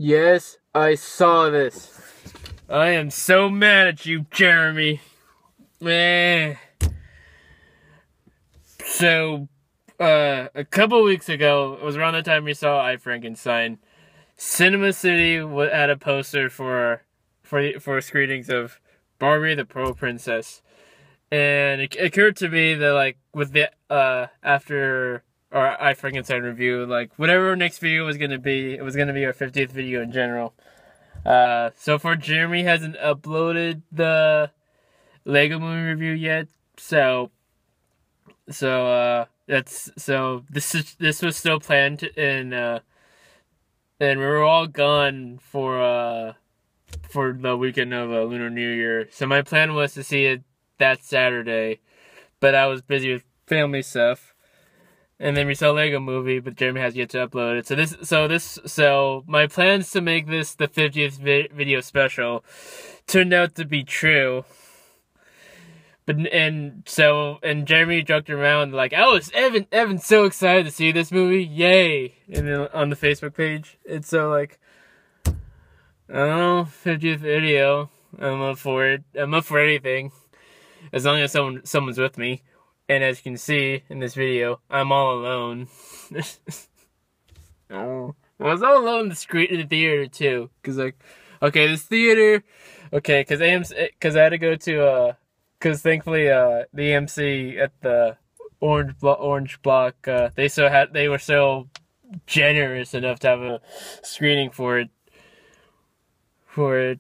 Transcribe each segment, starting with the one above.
Yes, I saw this. I am so mad at you, Jeremy. So, a couple weeks ago, it was around the time we saw I, Frankenstein. Cinema City had a poster for screenings of Barbie the Pearl Princess. And it occurred to me that, like, with the, after our I, Frankenstein review, like, whatever our next video was gonna be, it was gonna be our 50th video in general. So far Jeremy hasn't uploaded the Lego movie review yet, so this was still planned, and we were all gone for the weekend of Lunar New Year. So my plan was to see it that Saturday, but I was busy with family stuff. And then we saw Lego Movie, but Jeremy has yet to upload it. So my plans to make this the 50th video special turned out to be true. And Jeremy joked around like, Evan's so excited to see this movie, yay! And then on the Facebook page, it's so like, I don't know, 50th video, I'm up for it. I'm up for anything, as long as someone's with me. And as you can see in this video, I'm all alone. Oh, I was all alone in the theater too, cause like, okay, this theater, okay, cause I had to go to cause thankfully the AMC at the Orange Block, they were so generous enough to have a screening for it, even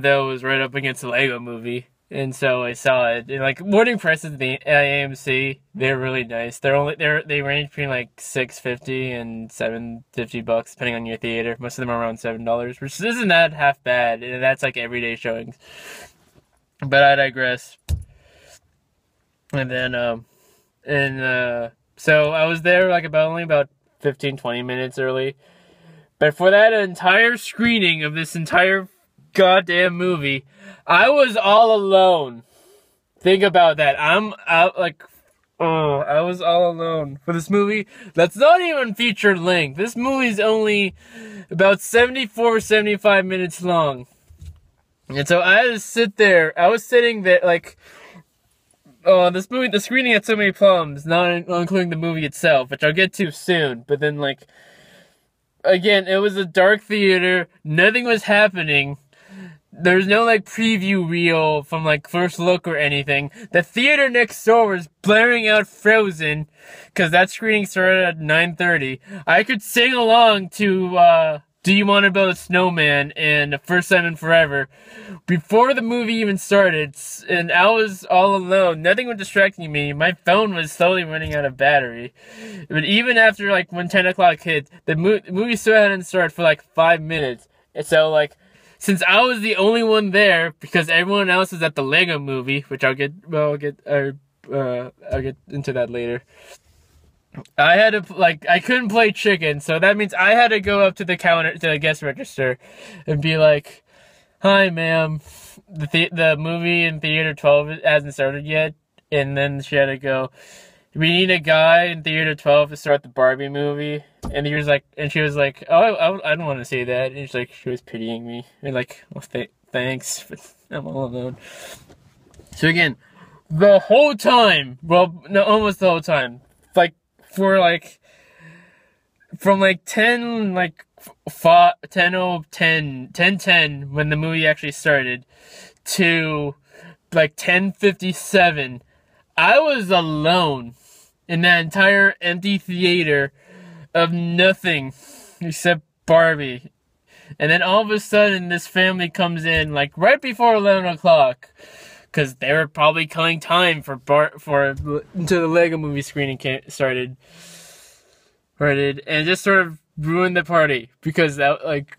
though it was right up against the Lego Movie. And so I saw it. And like, morning prices at the AMC, they're really nice. They range between like $6.50 and $7.50 depending on your theater. Most of them are around $7, which isn't that half bad. And that's like everyday showings. But I digress. And then so I was there like only about 15-20 minutes early. But for that entire screening of this entire goddamn movie, I was all alone. Think about that. I was all alone for this movie. That's not even feature length. This movie's only about 75 minutes long. And so I had to sit there. I was sitting there like, this movie, the screening had so many problems, not including the movie itself, which I'll get to soon. But then like, again, it was a dark theater. Nothing was happening. There's no, like, preview reel from, like, first look or anything. The theater next door was blaring out Frozen, because that screening started at 9:30. I could sing along to, Do You Want to Build a Snowman and First Time in Forever before the movie even started, and I was all alone. Nothing was distracting me. My phone was slowly running out of battery. But even after, like, when 10 o'clock hit, the movie still hadn't started for, like, 5 minutes. And so, like, since I was the only one there, because everyone else is at the Lego Movie, which I'll get into that later. I had to, like, I couldn't play chicken, so that means I had to go up to the counter, to the guest register, and be like, "Hi, ma'am, the movie in theater 12 hasn't started yet," and then she had to go, "We need a guy in theater 12 to start the Barbie movie." And she was like, "Oh, I don't want to say that." And she was pitying me. And like, well, thanks, but I'm all alone. So again, the whole time, well, no, almost the whole time, like, for like, from like 10, like, 10:10, when the movie actually started, to like 10:57, I was alone in that entire empty theater of nothing except Barbie. And then all of a sudden this family comes in like right before 11 o'clock, because they were probably killing time until the Lego Movie screening started, and just sort of ruined the party, because that, like,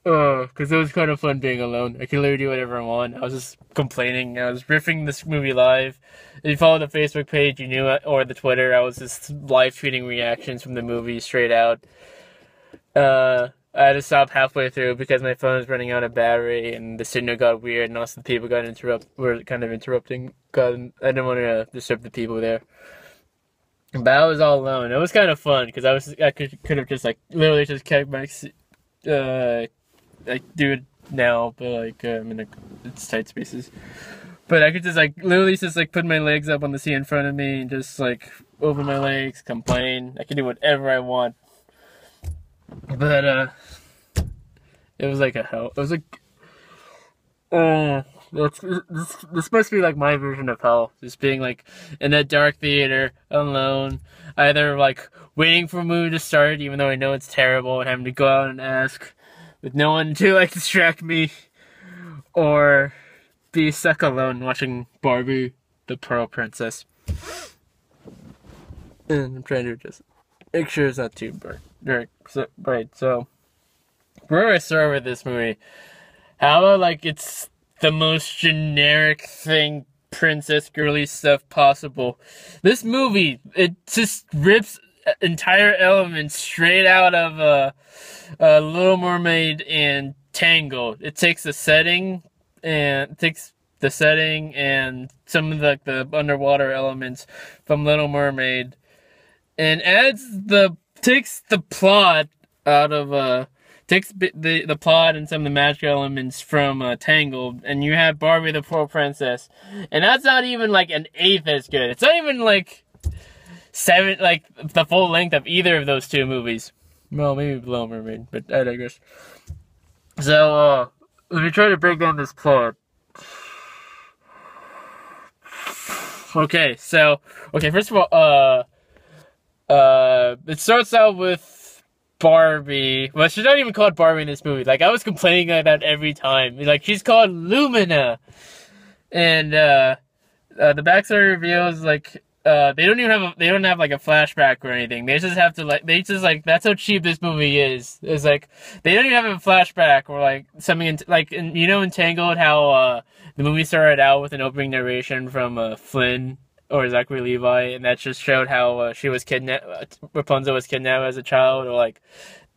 because it was kind of fun being alone. I could literally do whatever I want. I was just complaining. I was riffing this movie live. If you follow the Facebook page, you knew it, or the Twitter, I was just live tweeting reactions from the movie straight out. I had to stop halfway through because my phone was running out of battery, and the signal got weird, and also the people were kind of interrupting. I didn't want to disturb the people there. But I was all alone. It was kind of fun because I could have just like literally just kept my like do it now, but like I'm in it's tight spaces. But I could just like literally just like put my legs up on the seat in front of me and just like open my legs, complain. I can do whatever I want. But it was like a hell. It was like this must be like my version of hell. Just being like in that dark theater alone, either like waiting for a movie to start, even though I know it's terrible, and having to go out and ask with no one to like distract me, or be stuck alone watching Barbie, the Pearl Princess. And I'm trying to just make sure it's not too bright. So where do I start with this movie? How about like it's the most generic thing, princess girly stuff possible. This movie, it just rips entire elements straight out of Little Mermaid and Tangled. It takes the setting and some of the underwater elements from Little Mermaid and takes the plot out of takes the plot and some of the magical elements from Tangled, and you have Barbie the Pearl Princess, and that's not even like an eighth as good. It's not even like the full length of either of those two movies. Well, maybe Little Mermaid, but I digress. So let me try to break down this plot. Okay, first of all, it starts out with Barbie. Well, she's not even called Barbie in this movie. Like, I was complaining like that every time. Like, she's called Lumina. And, the backstory reveals, like, they don't have, like, a flashback or anything. They just have to, that's how cheap this movie is. It's, like, they don't even have a flashback or, like, something, in Tangled, how, the movie started out with an opening narration from, Flynn, or Zachary Levi, and that just showed how she was kidnapped. Rapunzel was kidnapped as a child, or like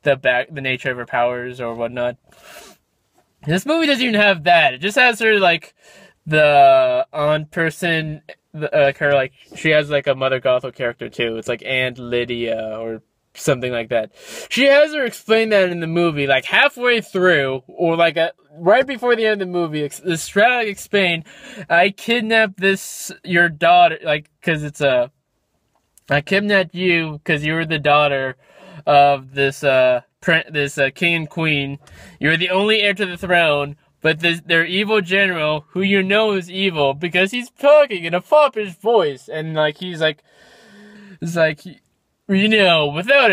the nature of her powers or whatnot. This movie doesn't even have that. It just has her like the aunt person, her like she has like a Mother Gothel character too. It's like Aunt Lydia or something like that. She has her explain that in the movie, like halfway through, or like right before the end of the movie. The strategy explained, I kidnapped your daughter, like, cause it's I kidnapped you because you were the daughter of this king and queen. You're the only heir to the throne, but their evil general, who you know is evil because he's talking in a foppish voice, and like he's like, it's like, you know, without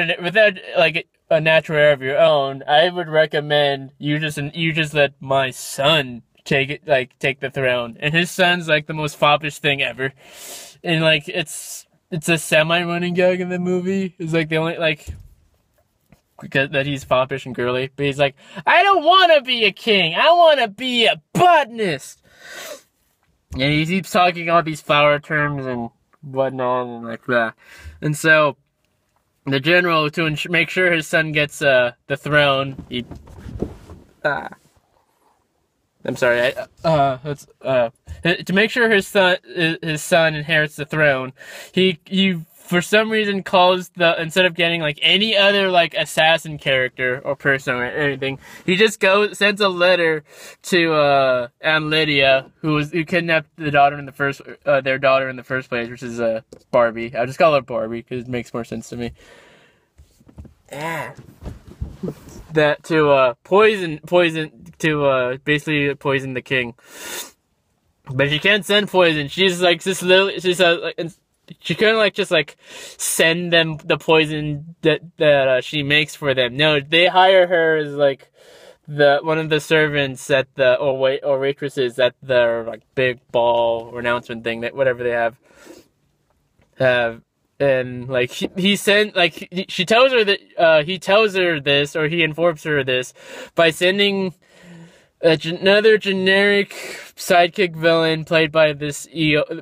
like a natural heir of your own, I would recommend you just let my son take the throne. And his son's like the most foppish thing ever. And like it's a semi-running gag in the movie. It's like the only like because that he's foppish and girly, but he's like, I don't want to be a king. I want to be a botanist. And he keeps talking all these flower terms and whatnot and like that. And so the general, to make sure his son gets the throne, I'm sorry. To make sure his son inherits the throne, he for some reason calls instead of getting like any other like assassin character or person or anything, he just sends a letter to Aunt Lydia, who kidnapped their daughter in the first place, which is Barbie. I'll just call her Barbie because it makes more sense to me. That to basically poison the king, but she can't send poison. She's like she couldn't like just like send them the poison that she makes for them. No, they hire her as like one of the servants at or waitresses at their like big ball or announcement thing, that whatever they have. And like he sent, like she tells her that he tells her this, or he informs her this by sending another generic sidekick villain played by this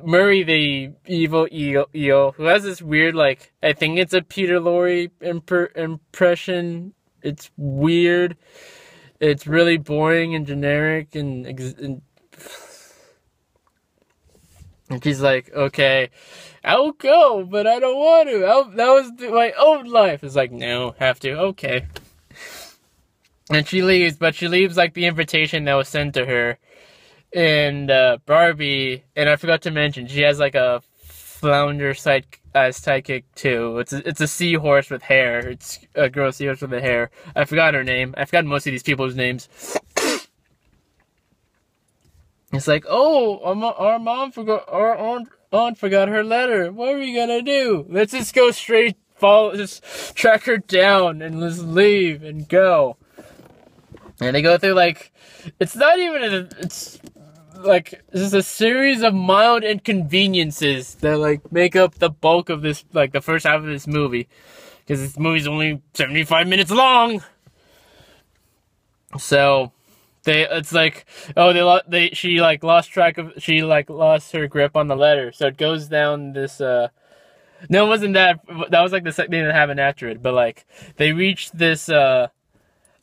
Murray, the evil eel, who has this weird, like, I think it's a Peter Lorre impression. It's weird. It's really boring and generic, and she's like, okay, I'll go, but I don't want to. That was my own life. It's like, no, have to. Okay. And she leaves, but she leaves like the invitation that was sent to her. And Barbie, and I forgot to mention, she has like a flounder sidekick too. It's a seahorse with hair. It's a girl seahorse with the hair. I forgot her name. I forgot most of these people's names. It's like, oh, our mom forgot, our aunt forgot her letter. What are we gonna do? Let's just go straight, just track her down and let's leave and go. And they go through like, it's not even it's like, this is a series of mild inconveniences that like make up the bulk of this, like the first half of this movie, because this movie's only 75 minutes long. So it's like, oh, she lost her grip on the letter, so it goes down this no, it wasn't that was like the second thing that happened after it, but like they reached this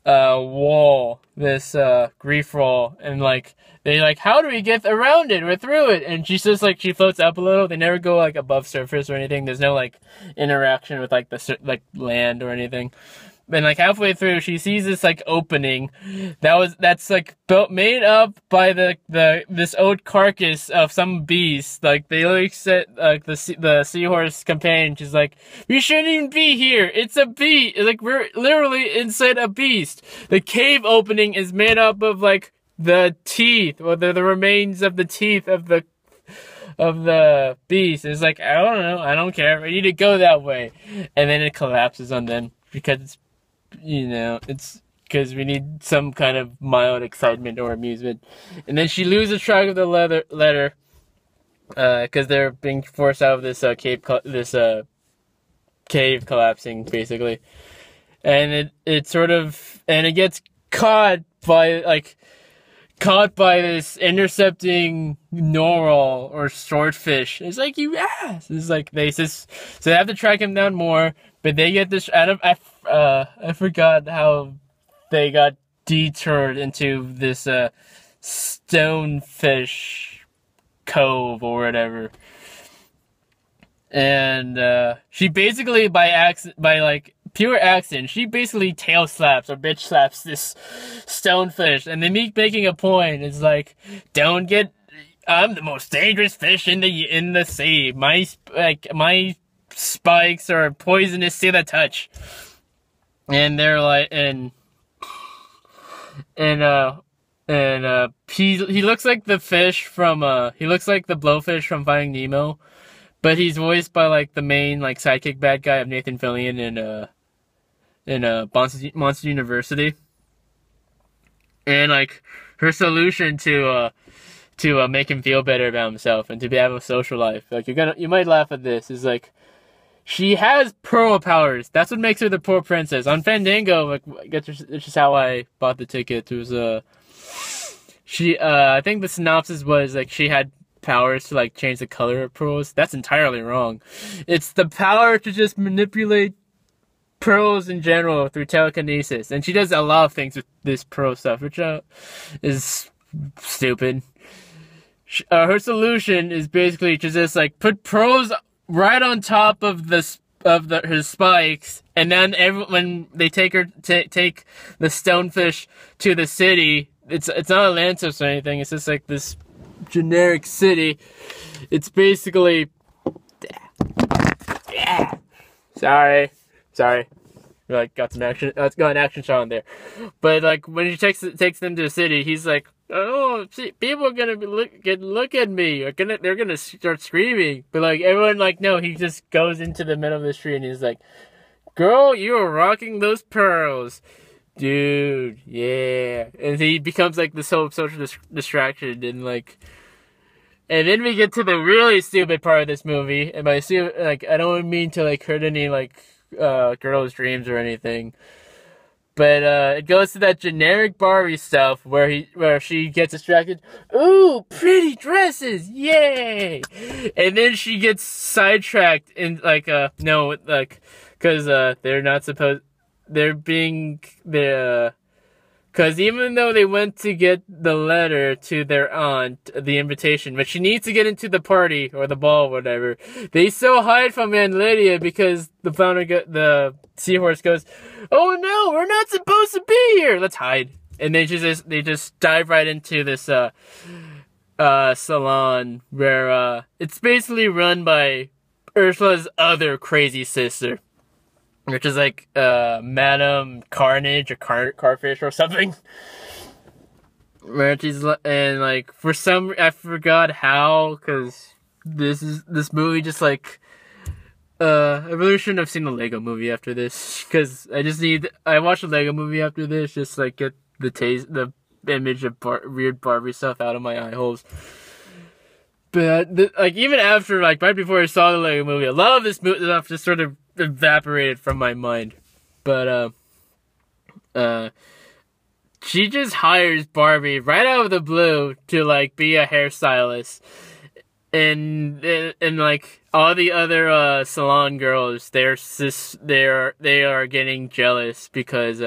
wall, this grief wall, and like they like, how do we get around it or through it? And she says like she floats up a little. They never go like above surface or anything. There's no like interaction with like the like land or anything. And like halfway through, she sees this like opening that's like made up by this old carcass of some beast. Like they like said, like the seahorse companion, she's like, we shouldn't even be here. It's a beast. Like we're literally inside a beast. The cave opening is made up of like the teeth, or the remains of the teeth of the beast. It's like, I don't know, I don't care. I need to go that way, and then it collapses on them because it's, you know, it's because we need some kind of mild excitement or amusement. And then she loses track of the letter because they're being forced out of this cave collapsing, basically. And it sort of, and it gets caught by this intercepting narwhal or swordfish. It's like, you ass. It's like so they have to track him down more, but they get this out of, I forgot how they got detoured into this stonefish cove or whatever. And she basically by pure accident, she basically tail slaps or bitch slaps this stonefish, and they making a point. It's like, I'm the most dangerous fish in the sea. My spikes are poisonous to the touch. And they're like, he looks like the fish from he looks like the blowfish from Finding Nemo, but he's voiced by like the main like sidekick bad guy of Nathan Fillion in Monster University. And like her solution to make him feel better about himself and to have a social life, like you might laugh at this, is like, she has pearl powers. That's what makes her the poor princess. On Fandango, like, it's just how I bought the ticket. It was I think the synopsis was like she had powers to like change the color of pearls. That's entirely wrong. It's the power to just manipulate pearls in general through telekinesis, and she does a lot of things with this pearl stuff, which is stupid. Her solution is basically to just like put pearls right on top of her spikes, and then when they take the stonefish to the city, it's not Atlantis or anything. It's just like this generic city. It's basically, sorry, like got some action. Got an action shot on there, but like when he takes them to the city, he's like, oh, see, people are gonna look at me. They're gonna start screaming. But like everyone, like, no, he just goes into the middle of the street and he's like, girl, you are rocking those pearls, dude. Yeah, and he becomes like this whole social distraction, and like, and then we get to the really stupid part of this movie. And by stupid, like, I don't mean to like hurt any like girls' dreams or anything. But it goes to that generic Barbie stuff where she gets distracted. Ooh, pretty dresses, yay! And then she gets sidetracked in like no, like, because they're not supposed, they're being Because even though they went to get the letter to their aunt, the invitation, but she needs to get into the party or the ball, or whatever, they still hide from Aunt Lydia because the seahorse goes, "Oh no, we're not supposed to be here. Let's hide." And they just dive right into this salon where it's basically run by Ursula's other crazy sister, which is like Madame Carnage or Carfish or something. Where she's and like for some I forgot how, because this movie just like I really shouldn't have seen the Lego movie after this, because I watched the Lego movie after this just like get the image of weird Barbie stuff out of my eye holes. But like even after, like right before I saw the Lego movie, a lot of this stuff just sort of evaporated from my mind. But she just hires Barbie right out of the blue to like be a hairstylist, and like all the other salon girls, they are getting jealous because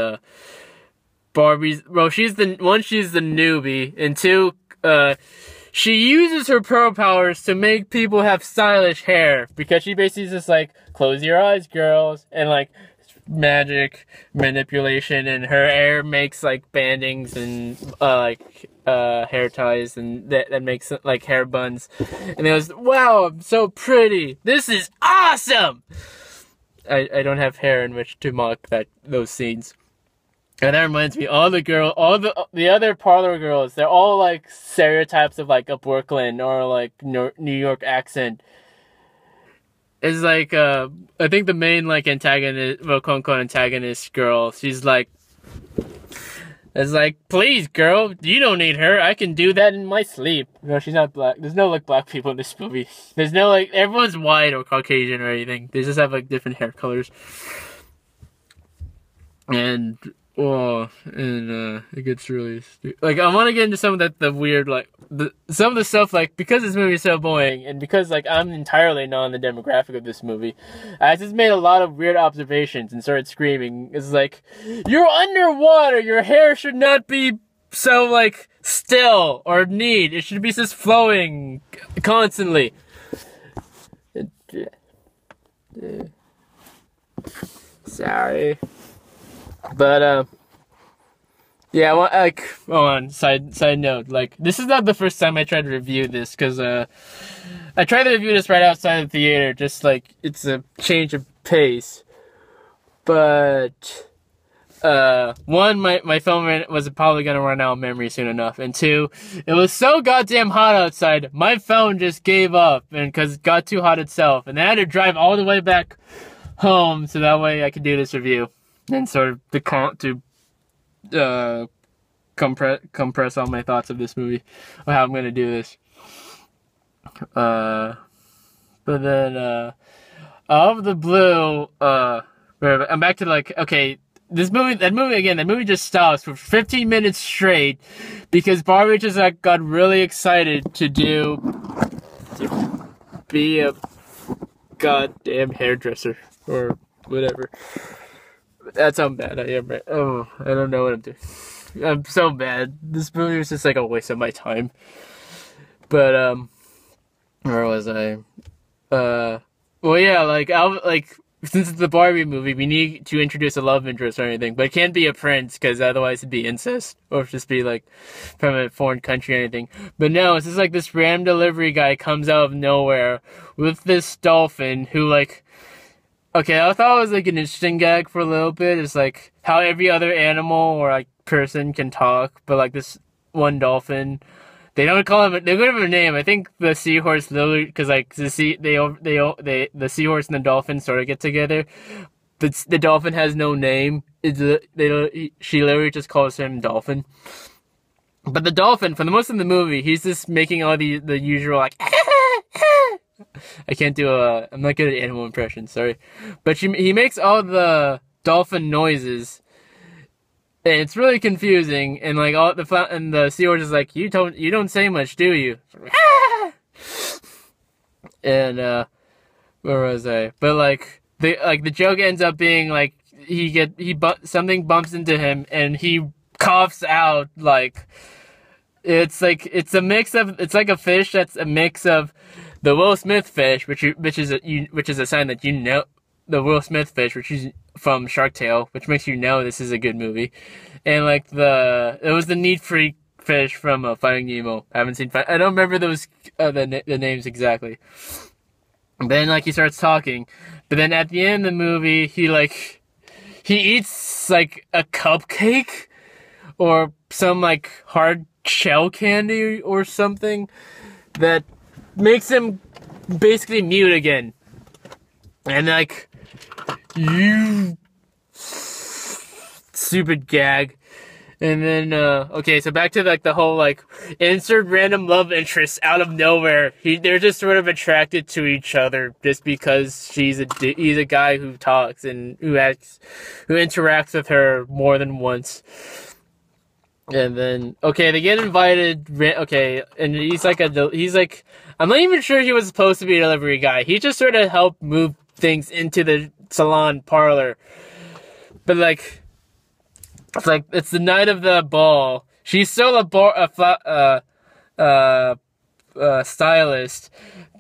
Barbie's, well, she's the newbie, and two, she uses her pearl powers to make people have stylish hair, because she basically just like, close your eyes, girls, and like magic manipulation, and her hair makes like bandings and hair ties, and that makes like hair buns, and it was, wow, I'm so pretty, this is awesome. I don't have hair in which to mock those scenes. And that reminds me, all the other parlor girls, they're all like stereotypes of like a Brooklyn or like New York accent. It's like, I think the main like antagonist, well, quote unquote antagonist girl, she's like, it's like, please girl, you don't need her, I can do that in my sleep. No, she's not black. There's no like black people in this movie. There's no like, everyone's white or Caucasian or anything. They just have like different hair colors. And it gets really stupid. Like, I want to get into some of the weird, like, some of the stuff, like, because this movie is so boring, and because, like, I'm entirely not in the demographic of this movie, I just made a lot of weird observations and started screaming. It's like, you're underwater, your hair should not be so, like, still or neat. It should be just flowing constantly. Sorry. But, yeah, well, like, hold on, side note, like, this is not the first time I tried to review this, because, I tried to review this right outside the theater, just, like, it's a change of pace. But, one, my phone was probably gonna run out of memory soon enough, and two, it was so goddamn hot outside, my phone just gave up, and because it got too hot itself, and I had to drive all the way back home, so that way I could do this review. And sort of compress all my thoughts of this movie, or how I'm gonna do this. But then out of the blue, I'm back to like, okay, that movie just stops for 15 minutes straight because Barbie just like got really excited to be a goddamn hairdresser or whatever. That's how bad I am, right? Oh, I don't know what I'm doing. I'm so bad. This movie was just like a waste of my time. But, where was I? Well, yeah, like, since it's the Barbie movie, we need to introduce a love interest or anything, but it can't be a prince, because otherwise it'd be incest, or just be, like, from a foreign country or anything. But no, it's just like this random delivery guy comes out of nowhere with this dolphin who, like, okay, I thought it was like an interesting gag for a little bit. It's like how every other animal or like person can talk, but like this one dolphin, they don't call him. They don't have a name. I think the seahorse literally, because like the seahorse and the dolphin sort of get together, but the dolphin has no name. She literally just calls him Dolphin. But the dolphin, for the most of the movie, he's just making all the usual like. I can't do I'm not good at animal impressions, sorry. But he makes all the dolphin noises, and it's really confusing. And like the seahorse is like, you don't say much, do you? And where was I? But like the joke ends up being like something bumps into him, and he coughs out like it's like a fish that's a mix of the Will Smith fish, which is a sign that you know the Will Smith fish, which is from Shark Tale, which makes you know this is a good movie, and like it was the Need Freak fish from Finding Nemo. I haven't seen. I don't remember those the names exactly. And then like he starts talking, but then at the end of the movie he eats like a cupcake or some like hard shell candy or something that makes him basically mute again. And like, you stupid gag. And then, okay, so back to like the whole like insert random love interest out of nowhere. They're just sort of attracted to each other just because he's a guy who talks and who interacts with her more than once. And then, okay, they get invited. Okay, and he's like, I'm not even sure he was supposed to be a delivery guy. He just sort of helped move things into the salon parlor. But like, it's the night of the ball. She's still a stylist.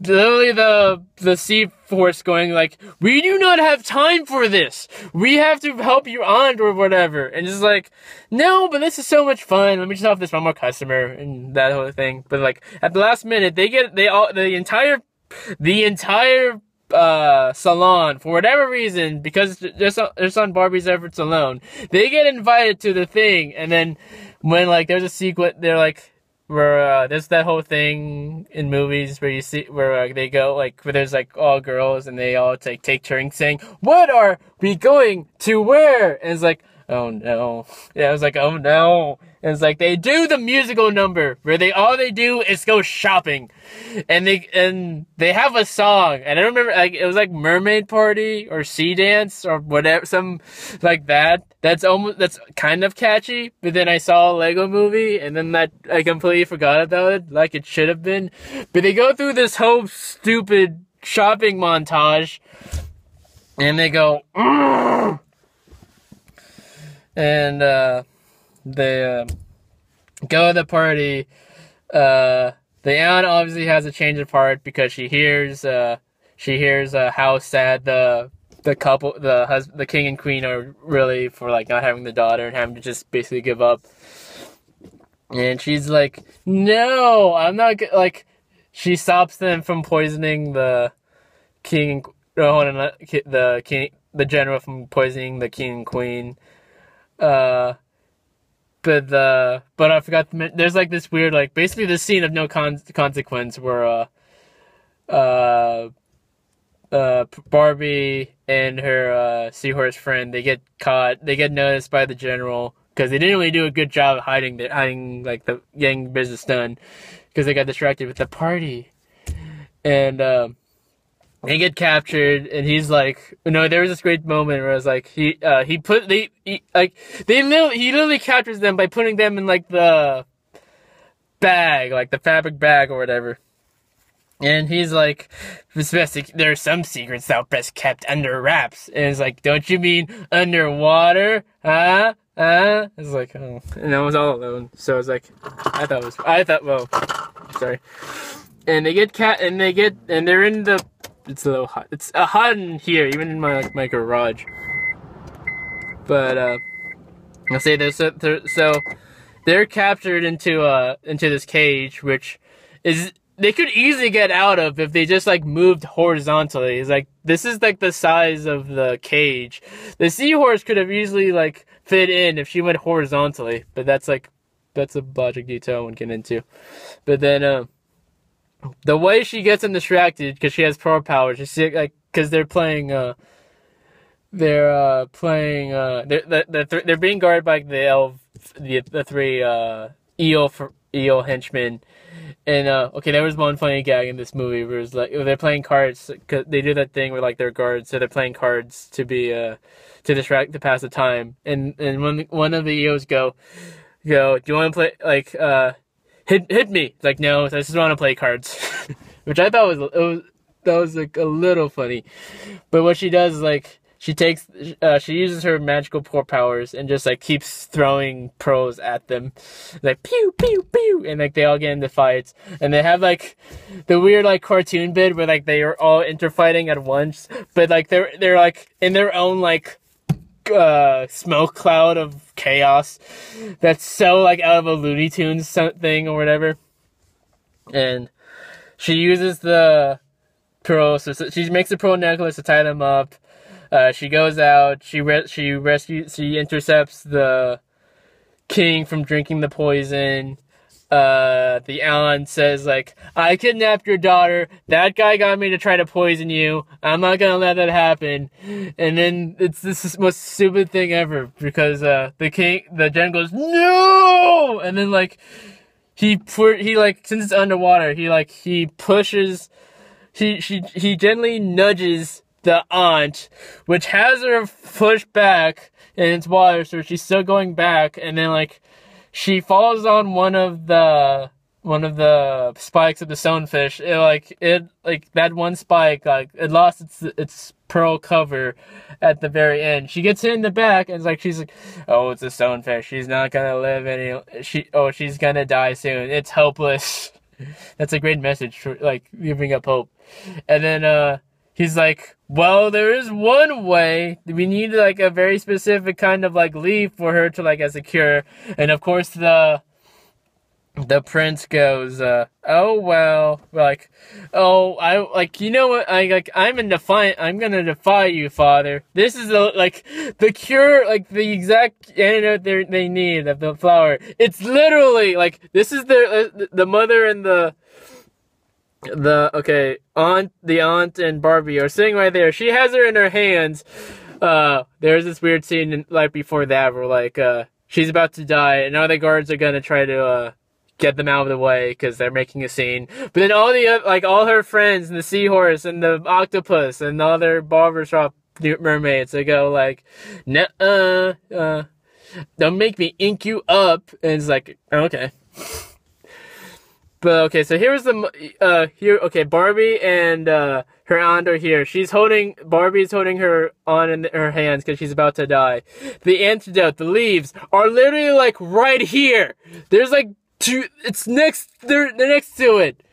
Literally the Seaforce going like, we do not have time for this. We have to help your aunt or whatever. And just like, no, but this is so much fun. Let me just help this one more customer and that whole thing. But like at the last minute, the entire salon, for whatever reason, because just on Barbie's efforts alone, they get invited to the thing. And then when like there's a sequence, they're like, where there's that whole thing in movies where you see where they go like where there's like all girls and they all take turns saying, what are we going to wear? And it's like, oh no. Yeah, I was like, oh no. And it's like they do the musical number where all they do is go shopping, and they have a song, and I don't remember, like it was like Mermaid Party or Sea Dance or whatever, some like that. That's kind of catchy. But then I saw a Lego Movie, and then I completely forgot about it, like it should have been. But they go through this whole stupid shopping montage, and they go, "Urgh!" And they go to the party. The aunt obviously has a change of heart because she hears how sad the couple, the king and queen are really for like not having the daughter and having to just basically give up. And she's like, no, I'm not like. She stops them from poisoning the king. The general from poisoning the king and queen. But I forgot to mention, there's like this weird, like, basically this scene of no consequence where, Barbie and her, seahorse friend, they get noticed by the general, because they didn't really do a good job of hiding like, getting business done, because they got distracted with the party. And, they get captured, and he's like, there was this great moment where it was like, he literally captures them by putting them in like the bag, like the fabric bag or whatever. And he's like, there are some secrets that are best kept under wraps. And it's like, don't you mean underwater? Huh? It's like, oh, and I was all alone. So I was like, sorry. And they get and they're in the, it's a little hot. It's hot in here, even in my garage. But I'll say this. So they're captured into this cage, which is they could easily get out of if they just like moved horizontally. It's like this is like the size of the cage. The seahorse could have easily like fit in if she went horizontally, but that's a logic detail I won't get into. But then the way she gets them distracted, because she has pro powers, you see, like, because they're being guarded by the three eel henchmen, and okay, there was one funny gag in this movie where it was like they're playing cards, cause they do that thing where like they're guards, so they're playing cards to pass the time, and when one of the eels go, do you want to play like Hit me. It's like, no, I just want to play cards. Which I thought was like a little funny. But what she does is like, she uses her magical powers and just like keeps throwing pearls at them, like pew pew pew, and like they all get into fights, and they have like the weird like cartoon bit where like they are all interfighting at once, but like they're like in their own like smoke cloud of chaos that's so like out of a Looney Tunes thing or whatever. And she uses the pearl, so she makes a pearl necklace to tie them up. She goes out, she intercepts the king from drinking the poison. The aunt says, like, I kidnapped your daughter, that guy got me to try to poison you, I'm not gonna let that happen. And then it's this most stupid thing ever, because the gen goes, no! And then like he like, since it's underwater, he pushes, he gently nudges the aunt, which has her pushed back in its water, so she's still going back, and then like she falls on one of the spikes of the stonefish. It that one spike, like it lost its pearl cover at the very end. She gets hit in the back, and she's like, oh, it's a stonefish. She's not gonna live she's gonna die soon. It's hopeless. That's a great message for like giving up hope. And then he's like, well, there is one way. We need like a very specific kind of like leaf for her to like as a cure. And of course the prince goes, oh well, like, oh, I like, you know what, I'm gonna defy you, father. This is the cure, like the exact antidote they need of the flower. It's literally like, this is the mother and the aunt and Barbie are sitting right there. She has her in her hands. There's this weird scene like before that where like she's about to die, and all the guards are gonna try to get them out of the way because they're making a scene. But then all her friends and the seahorse and the octopus and the other barbershop mermaids, they go like, don't make me ink you up. And it's like, okay. But okay, so Barbie and her aunt are here. Barbie's holding her aunt in her hands because she's about to die. The antidote, the leaves, are literally like right here. There's like they're next to it.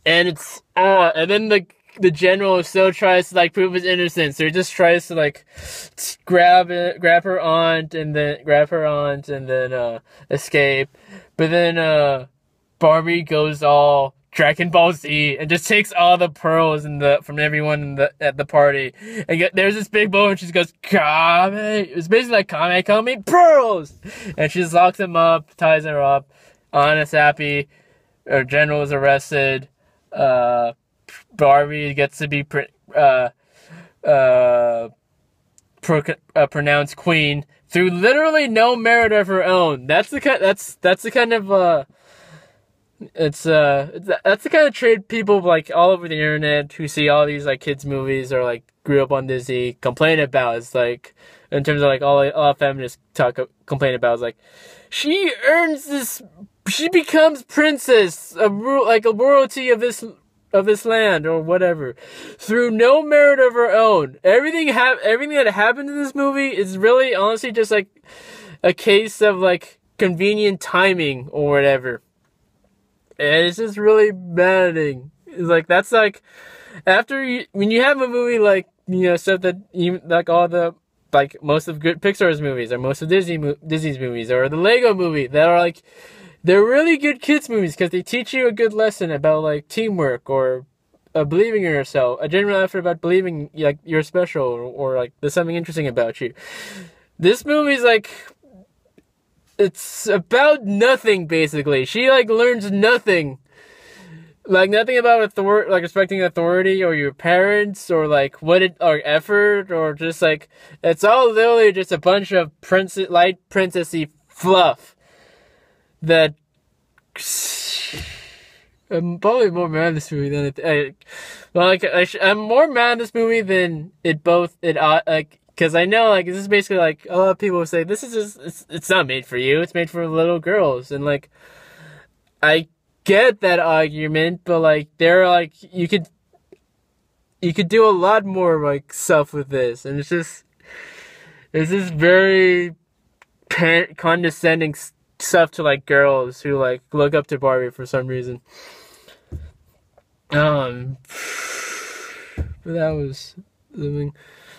And it's and then the general still tries to like prove his innocence. So he just tries to like grab her aunt and then escape. But then Barbie goes all Dragon Ball Z and just takes all the pearls from everyone at the party. And there's this big moment. She goes, Kame. It's basically like Kame pearls. And she just locks them up, ties her up. Anna's happy. Her general is arrested. Barbie gets to be pronounced queen through literally no merit of her own. That's the kind of that's the kind of trait people like all over the internet who see all these like kids movies or like grew up on Disney complain about. It's like, in terms of like all feminists complain about, is like, she earns this, she becomes princess, a royalty of this land or whatever, through no merit of her own. Everything that happened in this movie is really honestly just like a case of like convenient timing or whatever. And it's just really maddening. It's like, that's like, when you have a movie like, you know, stuff that even like all the, like most of good Pixar's movies or most of Disney's movies or the Lego movie that are like, they're really good kids movies because they teach you a good lesson about like teamwork or believing in yourself, a general effort about believing like you're special or like there's something interesting about you. This movie's like, it's about nothing, basically. She, like, learns nothing. Like, nothing about respecting authority or your parents or, like, or effort or just, like, it's all literally just a bunch of light princessy fluff that I'm probably more mad at this movie than I'm more mad at this movie than because I know, like, this is basically, like, a lot of people say, this is just, it's not made for you, it's made for little girls, and, like, I get that argument, but, like, they're, like, you could do a lot more like stuff with this, and it's just very condescending stuff to like girls who like look up to Barbie for some reason. But that was living.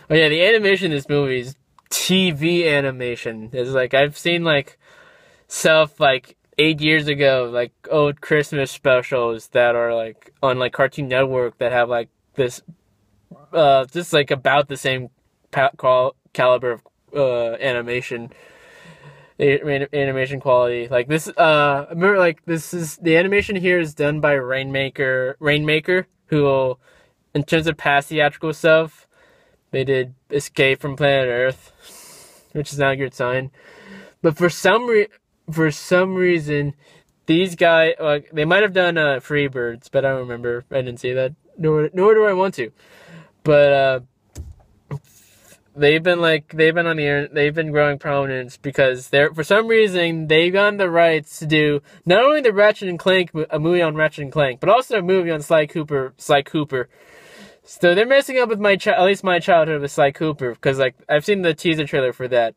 Oh yeah, the animation in this movie is TV animation. It's like I've seen like stuff like 8 years ago, like old Christmas specials that are like on like Cartoon Network that have like this just like about the same caliber of animation quality. Like this I remember like this is the animation here is done by Rainmaker, who will, in terms of past theatrical stuff, they did Escape from Planet Earth, which is not a good sign. But for some reason, these guys, like, they might have done Freebirds, but I don't remember. I didn't see that. Nor do I want to. But they've been growing prominence because for some reason they've gotten the rights to do not only the Ratchet and Clank, a movie on Ratchet and Clank, but also a movie on Sly Cooper. So they're messing up with at least my childhood with Sly Cooper, because like I've seen the teaser trailer for that.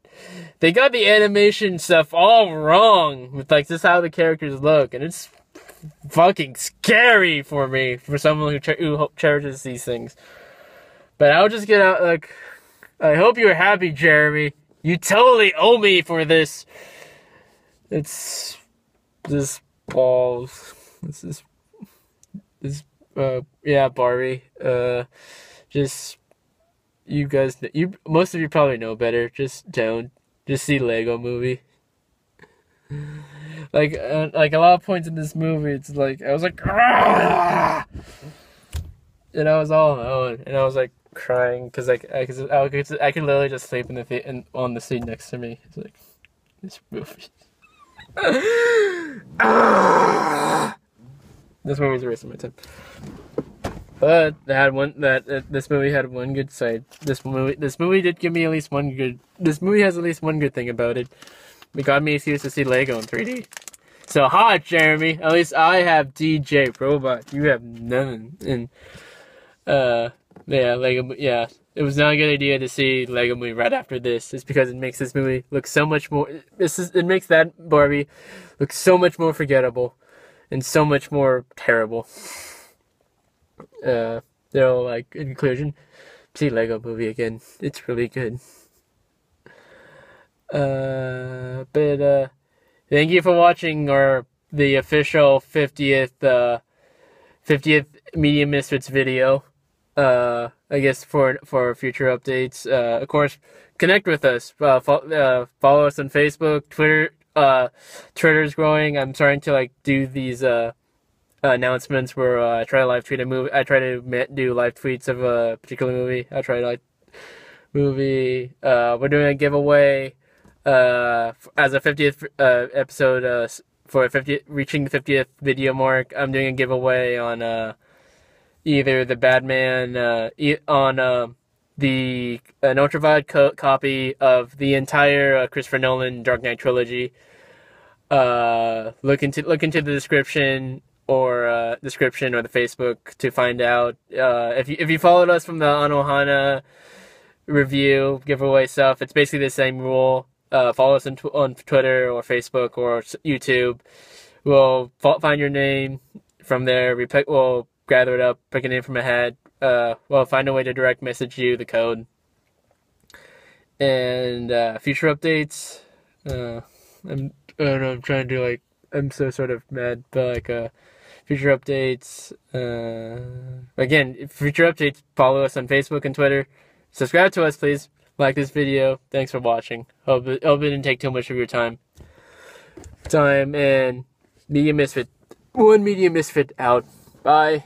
They got the animation stuff all wrong with like just how the characters look, and it's fucking scary for me, for someone who cherishes these things. But I'll just get out like, I hope you're happy, Jeremy. You totally owe me for this. It's this balls. Yeah, Barbie. Just, you guys, most of you probably know better. Just don't. Just see Lego Movie. Like a lot of points in this movie, it's like I was like, "Argh!" And I was all alone, and I was like crying because like I could literally just sleep on the seat next to me. It's like this movie. This movie's a waste of my time. But this movie had one good side. This movie did give me at least one good. This movie has at least one good thing about it. It got me used to see Lego in 3D. So hot, Jeremy. At least I have DJ Robot. You have none. And yeah, Lego. Yeah, it was not a good idea to see Lego Movie right after this. It's because it makes this movie look so much more. It makes that Barbie look so much more forgettable and so much more terrible. They'll like, in conclusion, see Lego Movie again. It's really good. But thank you for watching the official 50th Media Misfits video. I guess for future updates. Of course, connect with us. Follow us on Facebook, Twitter. Twitter's growing. I'm starting to like do these announcements where I try to live tweet a movie. I try to do live tweets of a particular movie. I try to like movie. We're doing a giveaway as a 50th episode for reaching the 50th video mark. I'm doing a giveaway on either the Batman on an Ultraviolet copy of the entire Christopher Nolan Dark Knight Trilogy. Look into the description or the Facebook to find out. If you followed us from the Anohana review giveaway stuff, it's basically the same rule. Follow us on Twitter or Facebook or YouTube. We'll find your name from there. We'll gather it up, pick a name from a hat. We'll find a way to direct message you the code. And future updates. I don't know. I'm trying to I'm so sort of mad, but future updates. Again, future updates. Follow us on Facebook and Twitter. Subscribe to us, please. Like this video. Thanks for watching. Hope it didn't take too much of your time. And Media Misfit. One Media Misfit out. Bye.